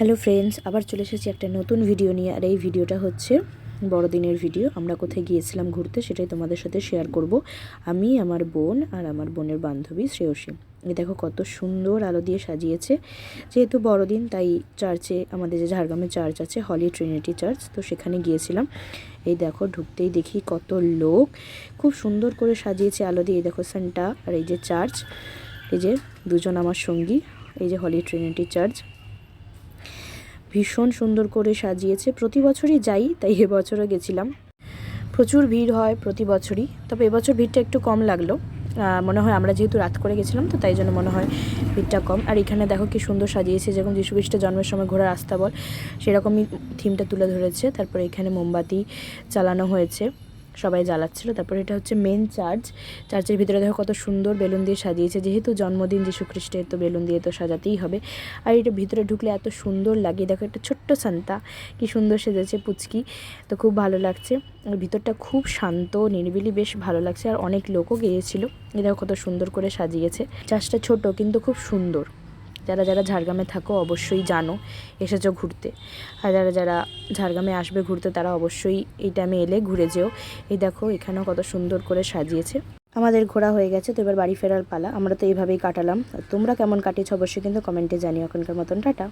Hello friends, আবার চলে এসেছি একটা নতুন ভিডিও নিয়ে। আর এই ভিডিওটা হচ্ছে বড়দিনের ভিডিও। আমরা কোথায় গিয়েছিলাম ঘুরতে সেটাই তোমাদের সাথে শেয়ার করব। আমি, আমার বোন আর আমার বোনের বান্ধবী শ্রেয়সী। এই দেখো কত সুন্দর আলো দিয়ে সাজিয়েছে। যেহেতু বড়দিন তাই চার্চে, আমাদের যে ঝাড়গ্রামে চার্চ আছে হলি ট্রিনিটি চার্চ, তো সেখানে গিয়েছিলাম। এই দেখো ঢুকতেই দেখি কত লোক, খুব সুন্দর করে সাজিয়েছে আলো দিয়ে। এই দেখো সান্টা আর এই যে চার্চ, এই যে দুজন আমার সঙ্গী, এই যে হলি ট্রিনিটি চার্চ ভীষণ সুন্দর করে সাজিয়েছে। প্রতি বছরই যাই, তাই এবছরও গেছিলাম। প্রচুর ভিড় হয় প্রতি বছরই, তবে এবছর ভিড়টা একটু কম লাগলো। মনে হয় আমরা যেহেতু রাত করে গেছিলাম, তো তাই জন্য মনে হয় ভিড়টা কম। আর এখানে দেখো কি সুন্দর সাজিয়েছে, যেরকম যীশু খ্রিস্টের জন্মের সময় ঘোড়ার রাস্তা বল, সেরকমই থিমটা তুলে ধরেছে। তারপরে এখানে মোমবাতি জ্বালানো হয়েছে, সবাই জ্বালাচ্ছিল। তারপরে এটা হচ্ছে মেন চার্চ। চার্চের ভিতরে দেখো কত সুন্দর বেলুন দিয়ে সাজিয়েছে, যেহেতু জন্মদিন যীশু খ্রিস্টের, তো বেলুন দিয়ে তো সাজাতেই হবে। আর এটা ভিতরে ঢুকলে এত সুন্দর লাগে। দেখো একটা ছোট্ট সান্তা কি সুন্দর সেজেছে, পুচকি, তো খুব ভালো লাগছে। আর ভিতরটা খুব শান্ত নিরিবিলি, বেশ ভালো লাগছে। আর অনেক লোকও গিয়েছিল। এই দেখো কত সুন্দর করে সাজিয়েছে। চার্চটা ছোট কিন্তু খুব সুন্দর। যারা যারা ঝাড়গ্রামে থাকো অবশ্যই জানো, এসেছো ঘুরতে। আর যারা যারা ঝাড়গ্রামে আসবে ঘুরতে, তারা অবশ্যই এই টাইমে এলে ঘুরে যেও। এই দেখো এখানেও কত সুন্দর করে সাজিয়েছে। আমাদের ঘোরা হয়ে গেছে, তো এবার বাড়ি ফেরার পালা। আমরা তো এইভাবেই কাটালাম। তোমরা কেমন কাটিয়েছো অবশ্যই কিন্তু কমেন্টে জানিও। এখনকার মতন টাটা।